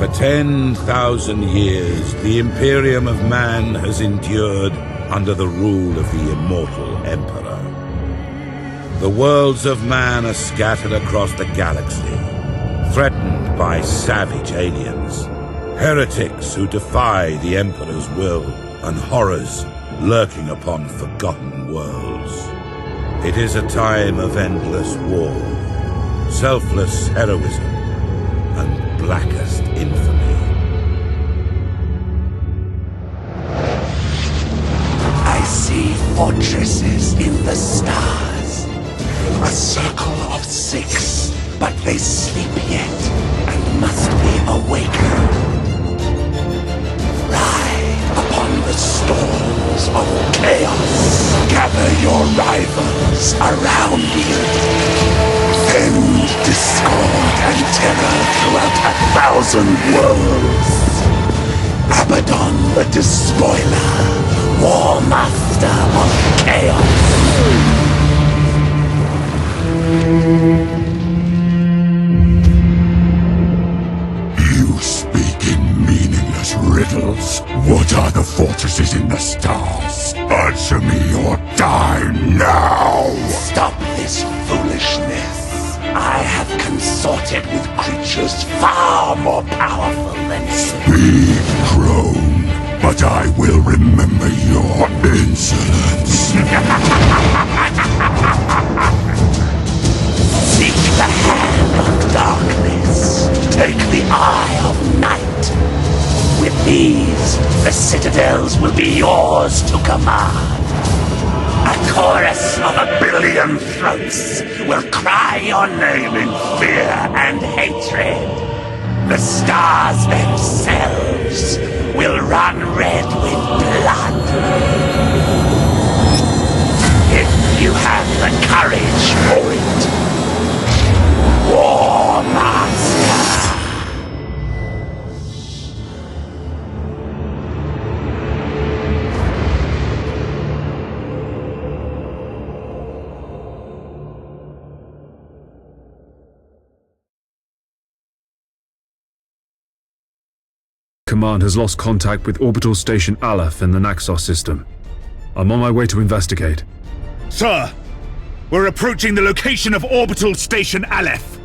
For 10,000 years, the Imperium of Man has endured under the rule of the immortal Emperor. The worlds of man are scattered across the galaxy, threatened by savage aliens, heretics who defy the Emperor's will, and horrors lurking upon forgotten worlds. It is a time of endless war, selfless heroism, and blackest infamy. I see fortresses in the stars. A circle of 6, but they sleep yet and must be awakened. Ride upon the storms of chaos. Gather your rivals around you. Send discord and terror throughout 1,000 worlds. Abaddon the Despoiler, War Master of Chaos. You speak in meaningless riddles. What are the fortresses in the stars? Answer me or die now! Stop this foolishness. I have consorted with creatures far more powerful than you. Speak, crone, but I will remember your insolence. Seek the hand of darkness. Take the eye of night. With these, the citadels will be yours to command. A chorus of 1,000,000,000 throats will cry your name in fear and hatred. The stars themselves will run red with blood. If you have the courage for it. War Master. Command has lost contact with Orbital Station Aleph in the Naxos system. I'm on my way to investigate. Sir, we're approaching the location of Orbital Station Aleph.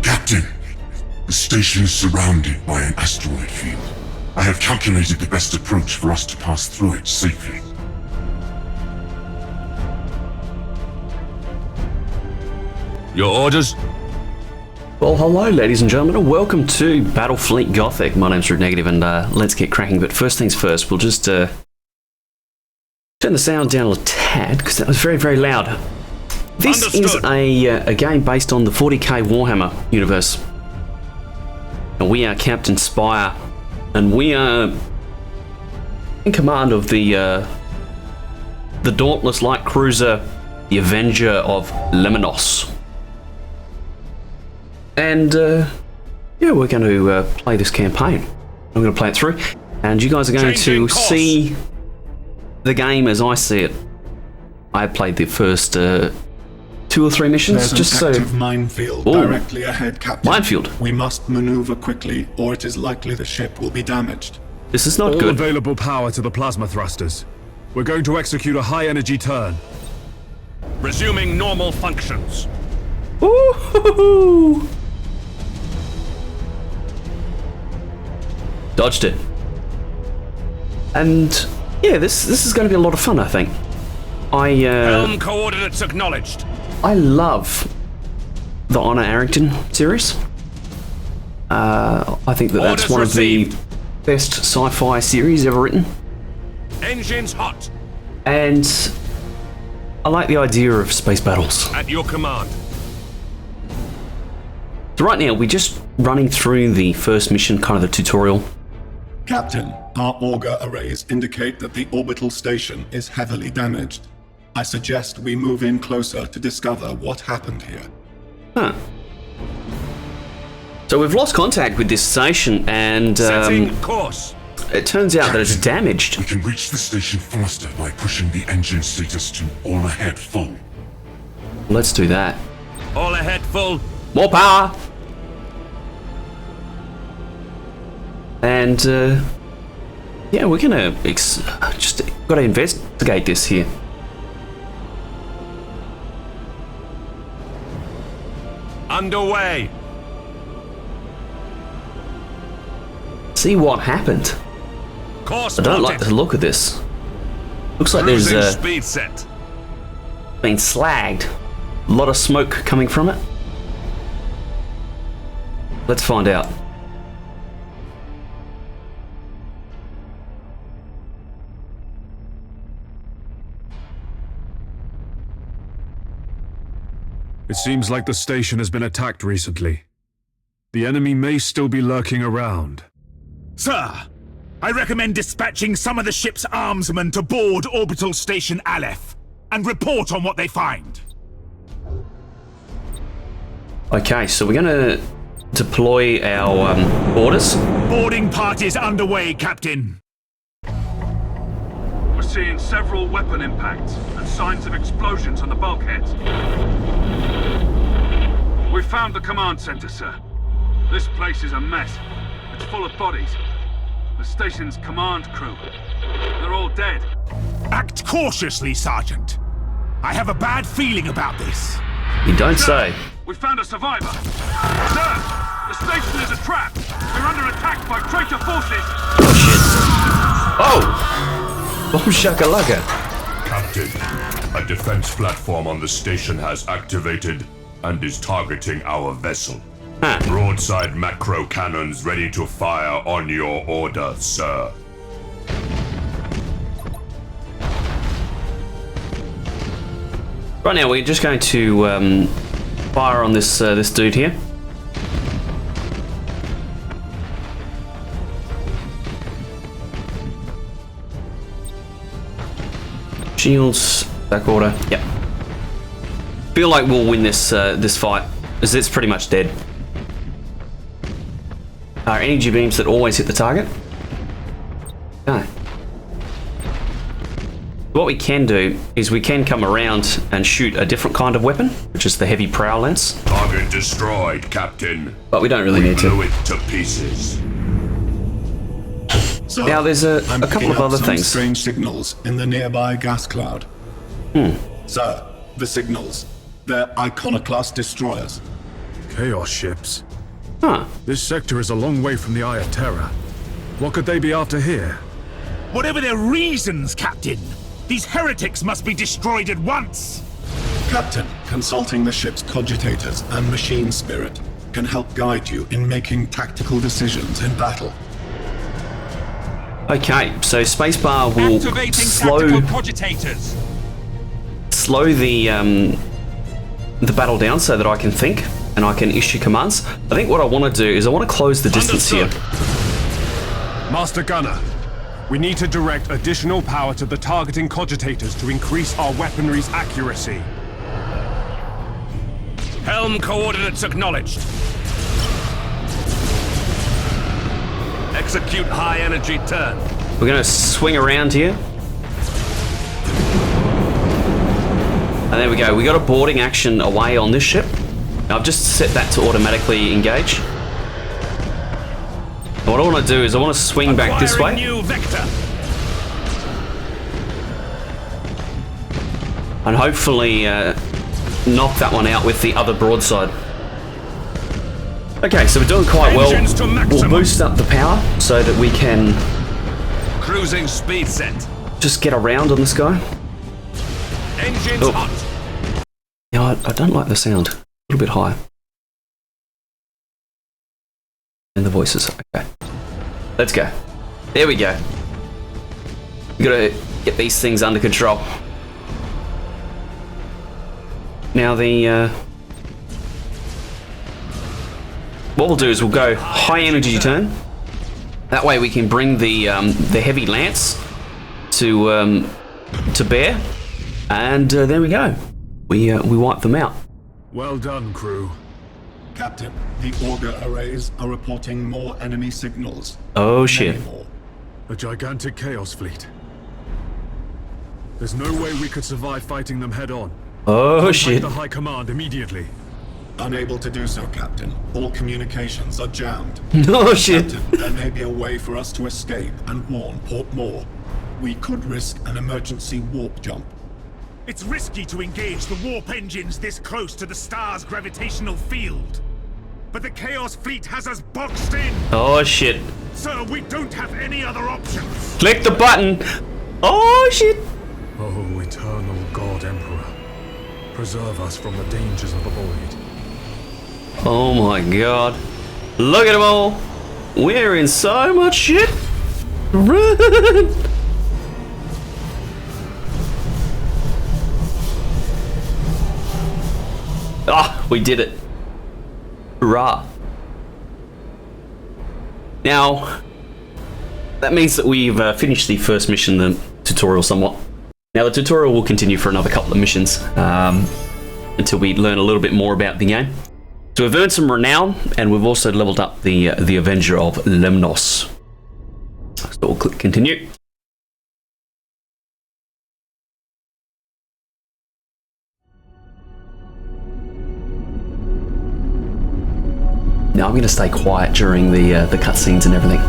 Captain, the station is surrounded by an asteroid field. I have calculated the best approach for us to pass through it safely. Your orders? Well, hello ladies and gentlemen, and welcome to Battlefleet Gothic. My name's Negative, and let's get cracking. But first things first, we'll just turn the sound down a tad, because that was very, very loud. This Understood. is a game based on the 40k Warhammer universe. And we are Captain Spire, and we are in command of the Dauntless Light Cruiser, the Avenger of Lemnos. And yeah, we're going to play this campaign. I'm going to play it through, and you guys are going to see the game as I see it. I played the first 2 or 3 missions. There's just an active minefield directly ahead, Captain. Minefield. We must maneuver quickly, or it is likely the ship will be damaged. This is not All good. available power to the plasma thrusters. We're going to execute a high-energy turn. Resuming normal functions. Ooh. Dodged it. And yeah, this is going to be a lot of fun, I think. Helm coordinates acknowledged. I love the Honor Arrington series. I think that's Orders one received. of the best sci-fi series ever written. Engines hot. And I like the idea of space battles. At your command. So right now, we're just running through the first mission, kind of the tutorial. Captain, our auger arrays indicate that the orbital station is heavily damaged. I suggest we move in closer to discover what happened here. Huh. So we've lost contact with this station, and Setting course. it turns out that it's damaged. We can reach the station faster by pushing the engine status to all ahead full. Let's do that. All ahead full. More power! And yeah, we're gonna just gotta investigate this here. Underway. See what happened. Course I don't like plotted. the look of this. Looks like there's Cruising speed set. been slagged. A lot of smoke coming from it. Let's find out. It seems like the station has been attacked recently. The enemy may still be lurking around. Sir, I recommend dispatching some of the ship's armsmen to board Orbital Station Aleph and report on what they find. Okay, so we're gonna deploy our orders. Boarding parties underway, Captain. We're seeing several weapon impacts and signs of explosions on the bulkheads. We found the command center, sir. This place is a mess. It's full of bodies. The station's command crew. They're all dead. Act cautiously, Sergeant. I have a bad feeling about this. You don't say. We found a survivor. Sir, the station is a trap. We're under attack by traitor forces. Oh shit. Oh! Boom shakalaka. Captain, a defense platform on the station has activated and is targeting our vessel. Huh. Broadside macro cannons ready to fire on your order, sir. Right now, we're just going to fire on this this dude here. Shields, back order. Yep. Feel like we'll win this this fight, as it's pretty much dead. Our energy beams that always hit the target. Okay. What we can do is we can come around and shoot a different kind of weapon, which is the heavy prow lance. Target destroyed, Captain. But we don't really need Blew to. it to pieces. So, Now there's a I'm couple picking of up other some things. strange signals in the nearby gas cloud. Sir, the signals. They're iconoclast destroyers. Chaos ships. Huh. This sector is a long way from the Eye of Terror. What could they be after here? Whatever their reasons, Captain, these heretics must be destroyed at once. Captain, consulting the ship's cogitators and machine spirit can help guide you in making tactical decisions in battle. Okay, so spacebar will Activating slow tactical cogitators. the battle down so that I can think and I can issue commands. I think what I want to do is I want to close the distance here. Master Gunner, we need to direct additional power to the targeting cogitators to increase our weaponry's accuracy. Helm coordinates acknowledged. Execute high energy turn. We're going to swing around here. And there we go. We got a boarding action away on this ship. Now I've just set that to automatically engage. And what I want to do is I want to swing back this way. New vector. And hopefully knock that one out with the other broadside. Okay, so we're doing quite well. Engines to We'll maximum. boost up the power so that we can Cruising speed set. just get around on this guy. Engines Oh. hot. Yeah, I don't like the sound. A little bit high. And the voices. Okay. Let's go. There we go. We gotta get these things under control. Now the what we'll do is we'll go high energy turn. That way we can bring the heavy lance to bear, and there we go. We wipe them out. Well done, crew. Captain, the auger arrays are reporting more enemy signals. Oh shit. Many more. A gigantic chaos fleet. There's no way we could survive fighting them head on. Oh Contact shit. the High Command immediately. Unable to do so, Captain. All communications are jammed. Oh shit. Captain, there may be a way for us to escape and warn Port Moore. We could risk an emergency warp jump. It's risky to engage the warp engines this close to the star's gravitational field. But the Chaos Fleet has us boxed in. Oh shit. Sir, we don't have any other options. Click the button. Oh shit. Oh, eternal God Emperor, preserve us from the dangers of the void. Oh my god. Look at them all. We're in so much shit. Run. Ah, we did it. Hurrah. Now, that means that we've finished the first mission, the tutorial somewhat. Now the tutorial will continue for another couple of missions until we learn a little bit more about the game. So we've earned some renown, and we've also leveled up the Avenger of Lemnos. So we'll click continue. Now I'm going to stay quiet during the cutscenes and everything.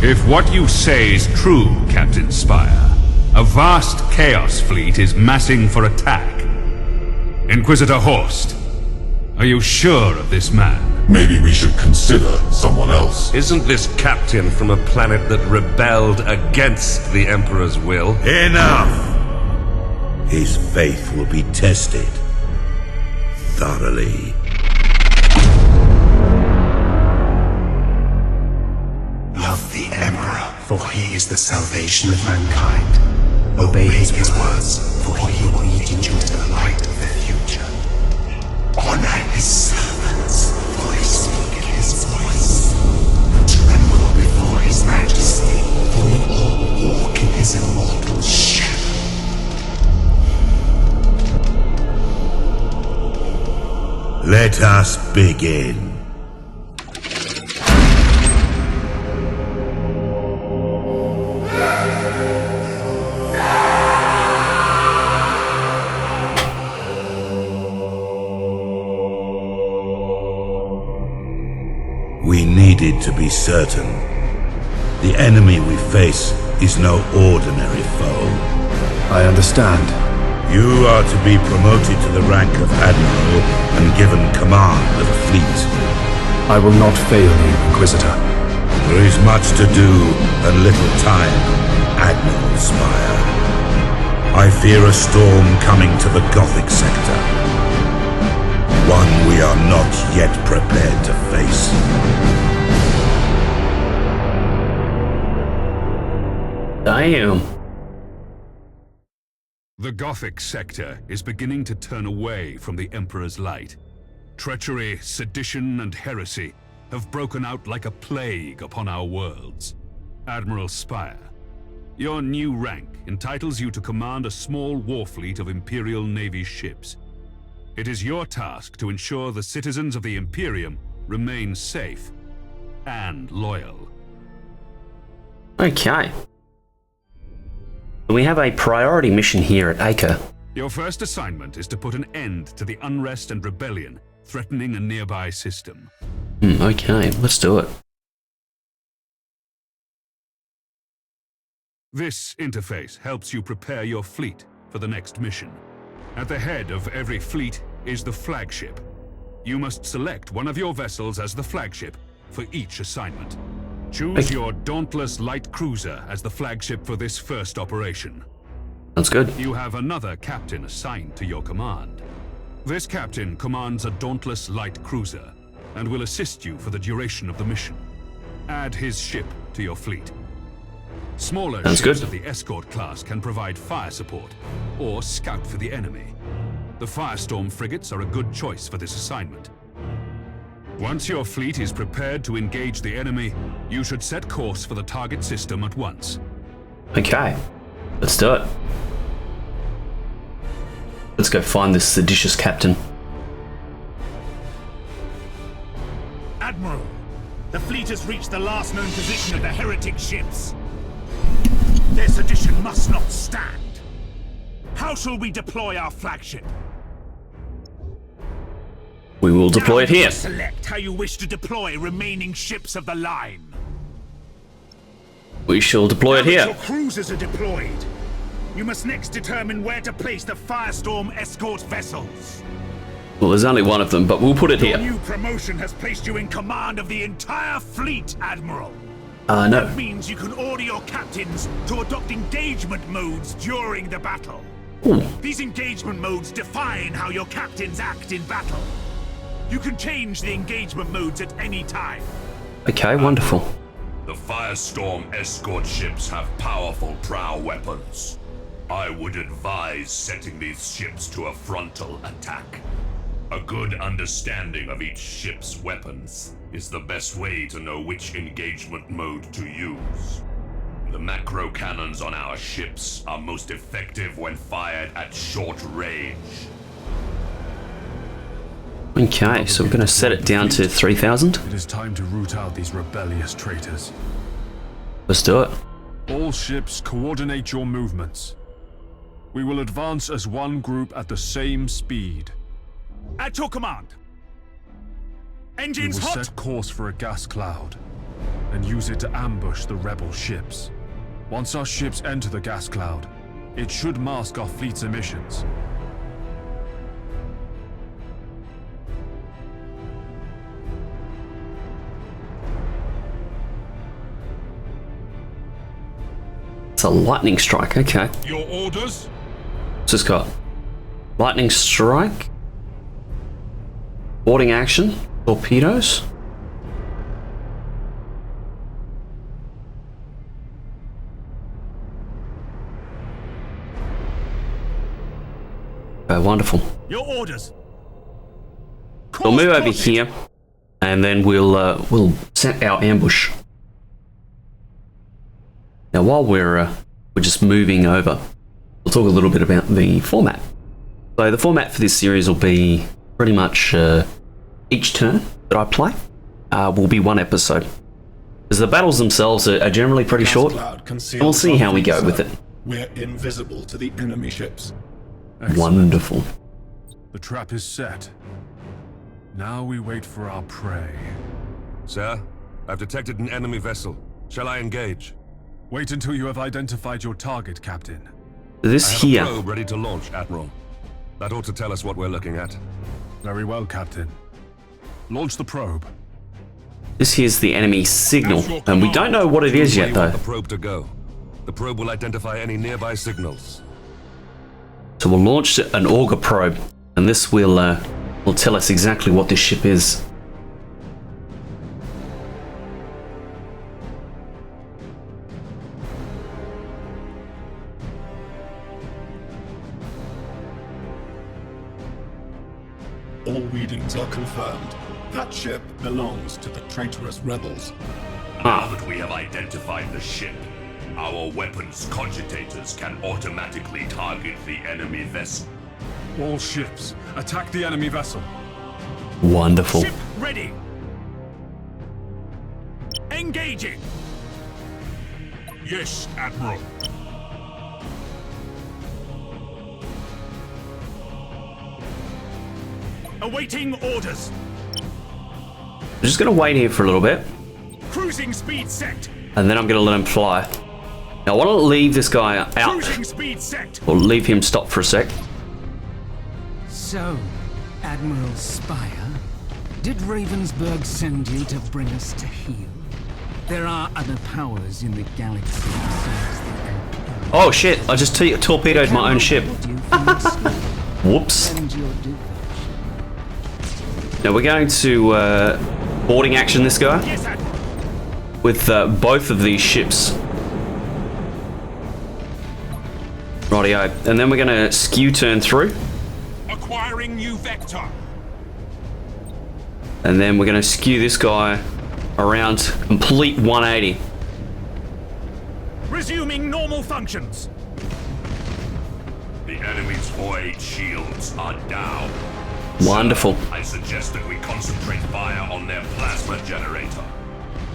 If what you say is true, Captain Spire, a vast Chaos Fleet is massing for attack. Inquisitor Horst, are you sure of this man? Maybe we should consider someone else. Isn't this captain from a planet that rebelled against the Emperor's will? Enough! His faith will be tested thoroughly. Love the Emperor, for he is the salvation of mankind. Obey his words, for he will lead you into the light of the future. Honor his servants, for they speak his voice. Tremble before his majesty, for we all walk in his immortal shadow. Let us begin. We needed to be certain. The enemy we face is no ordinary foe. I understand. You are to be promoted to the rank of Admiral and given command of a fleet. I will not fail you, Inquisitor. There is much to do and little time, Admiral Spire. I fear a storm coming to the Gothic sector. One we are not yet prepared to face. Damn. The Gothic sector is beginning to turn away from the Emperor's light. Treachery, sedition, and heresy have broken out like a plague upon our worlds. Admiral Spire, your new rank entitles you to command a small war fleet of Imperial Navy ships. It is your task to ensure the citizens of the Imperium remain safe and loyal. Okay. We have a priority mission here at Acre. Your first assignment is to put an end to the unrest and rebellion threatening a nearby system. Okay, let's do it. This interface helps you prepare your fleet for the next mission. At the head of every fleet is the Flagship. You must select one of your vessels as the Flagship for each assignment. Choose your Dauntless Light Cruiser as the Flagship for this first operation. Sounds good. You have another captain assigned to your command. This captain commands a Dauntless Light Cruiser and will assist you for the duration of the mission. Add his ship to your fleet. Smaller ships of the escort class can provide fire support or scout for the enemy. The Firestorm frigates are a good choice for this assignment. Once your fleet is prepared to engage the enemy, you should set course for the target system at once. Okay, let's do it. Let's go find this seditious captain. Admiral, the fleet has reached the last known position of the heretic ships. Their sedition must not stand. How shall we deploy our flagship? We will deploy it here. Select how you wish to deploy remaining ships of the line. We shall deploy it here. Your cruisers are deployed. You must next determine where to place the Firestorm escort vessels. Well, there's only one of them, but we'll put it Your here. new promotion has placed you in command of the entire fleet, Admiral. No. That means you can order your captains to adopt engagement modes during the battle. Ooh. These engagement modes define how your captains act in battle. You can change the engagement modes at any time. Okay, wonderful. The Firestorm escort ships have powerful prow weapons. I would advise setting these ships to a frontal attack. A good understanding of each ship's weapons is the best way to know which engagement mode to use. The macro cannons on our ships are most effective when fired at short range. Okay, so we're going to set it down to 3,000. It is time to root out these rebellious traitors. Let's do it. All ships, coordinate your movements. We will advance as one group at the same speed. At your command. We Engines will hot. set course for a gas cloud and use it to ambush the rebel ships. Once our ships enter the gas cloud, it should mask our fleet's emissions. It's a lightning strike, okay. Your orders? What's this got? Lightning strike. Boarding action. Torpedoes. Okay, wonderful. Your orders. We'll move over here, and then we'll set our ambush. Now, while we're just moving over, we'll talk a little bit about the format. So the format for this series will be pretty much each turn that I play will be one episode. Because the battles themselves are generally pretty short. And we'll see how we go with it. We're invisible to the enemy ships. Excellent. Wonderful. The trap is set. Now we wait for our prey. Sir, I've detected an enemy vessel. Shall I engage? Wait until you have identified your target, Captain. This I have here. a probe ready to launch, Admiral. That ought to tell us what we're looking at. Very well, Captain. Launch the probe. This here's the enemy signal, and we don't know what it is Where yet you want though. the probe to go. The probe will identify any nearby signals. So we'll launch an auger probe, and this will tell us exactly what this ship is. All readings are confirmed. That ship belongs to the traitorous rebels. Now that we have identified the ship, our weapons cogitators can automatically target the enemy vessel. All ships, attack the enemy vessel. Wonderful. Ship ready. Engaging. Yes, Admiral. Awaiting orders. I'm just gonna wait here for a little bit, Cruising speed set. and then I'm gonna let him fly. Now I want to leave this guy out, Cruising speed set. or leave him stop for a sec. So, Admiral Spire, did Ravensburg send you to bring us to heel? There are other powers in the galaxy besides the Empire. Oh shit! I just torpedoed my own ship. Whoops. And your devotion. Now we're going to boarding action this guy Yes, Admiral. with both of these ships. Rightio, and then we're going to skew turn through. Acquiring new vector. And then we're going to skew this guy around complete 180. Resuming normal functions. The enemy's void shields are down. Wonderful. So, I suggest that we concentrate fire on their plasma generator.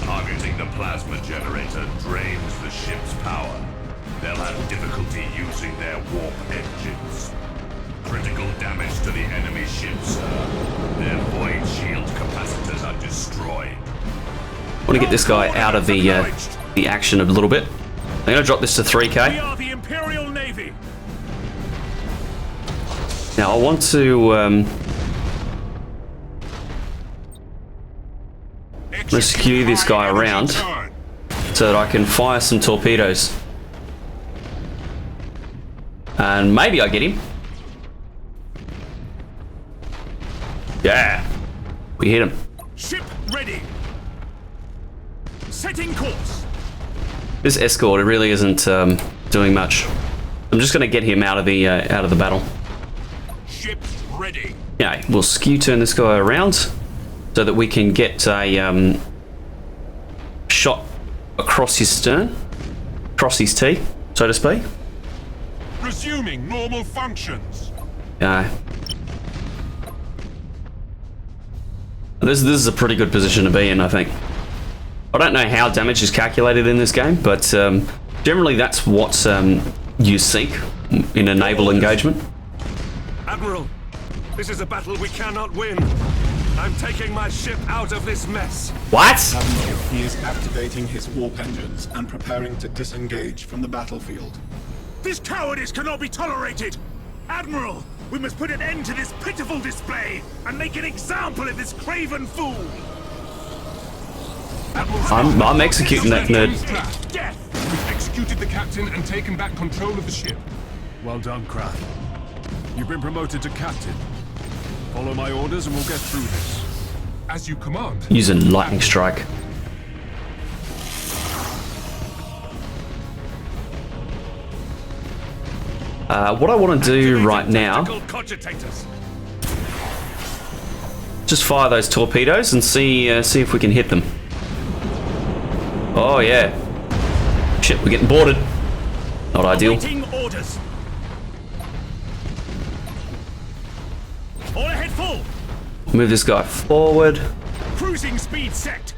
Targeting the plasma generator drains the ship's power. They'll have difficulty using their warp engines. Critical damage to the enemy ships, sir. Their void shield capacitors are destroyed. I want to get this guy out of the action a little bit. I'm going to drop this to 3k. We are the Imperial Navy. Now I want to let's skew this guy around so that I can fire some torpedoes. And maybe I get him. Yeah, we hit him. Ship ready. Setting course. This escort really isn't doing much. I'm just going to get him out of the battle. Ship ready. Yeah, we'll skew turn this guy around so that we can get a shot across his stern, across his T, so to speak. Resuming normal functions. Yeah. This is a pretty good position to be in, I think. I don't know how damage is calculated in this game, but generally that's what you seek in a naval engagement. Admiral, this is a battle we cannot win. I'm taking my ship out of this mess. What? Admiral, he is activating his warp engines and preparing to disengage from the battlefield. This cowardice cannot be tolerated! Admiral, we must put an end to this pitiful display and make an example of this craven fool! I'm executing that nerd. We've executed the captain and taken back control of the ship. Well done, Kraft. You've been promoted to captain. Follow my orders and we'll get through this. As you command. Using lightning strike. What I want to do right now, just fire those torpedoes and see if we can hit them. Oh yeah. Shit, we're getting boarded. Not ideal. Orders. All ahead full. Move this guy forward. Cruising speed set.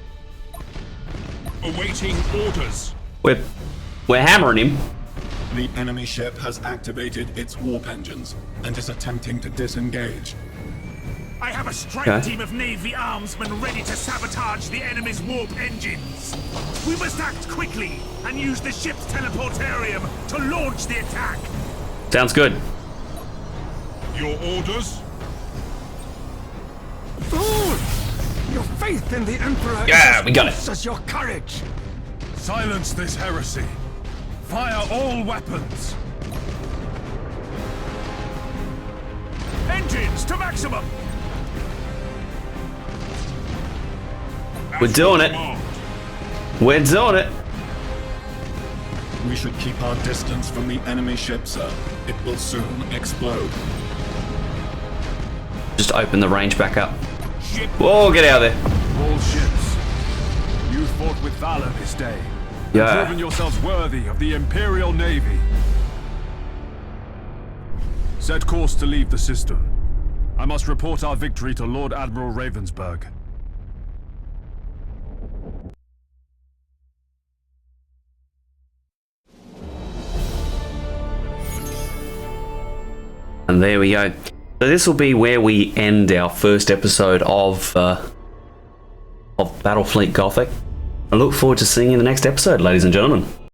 Awaiting orders. We're hammering him. The enemy ship has activated its warp engines and is attempting to disengage. I have a strike team of Navy armsmen ready to sabotage the enemy's warp engines. We must act quickly and use the ship's teleportarium to launch the attack. Sounds good. Your orders? Fool! Your faith in the Emperor we got it. as your courage. Silence this heresy. Fire all weapons. Engines to maximum. We're doing it. We're doing it. We should keep our distance from the enemy ship, sir. It will soon explode. Just open the range back up. Whoa, get out of there. All ships. You fought with valor this day. Yeah. Proven yourselves worthy of the Imperial Navy. Set course to leave the system. I must report our victory to Lord Admiral Ravensburg. And there we go. So this will be where we end our first episode of Battlefleet Gothic. I look forward to seeing you in the next episode, ladies and gentlemen.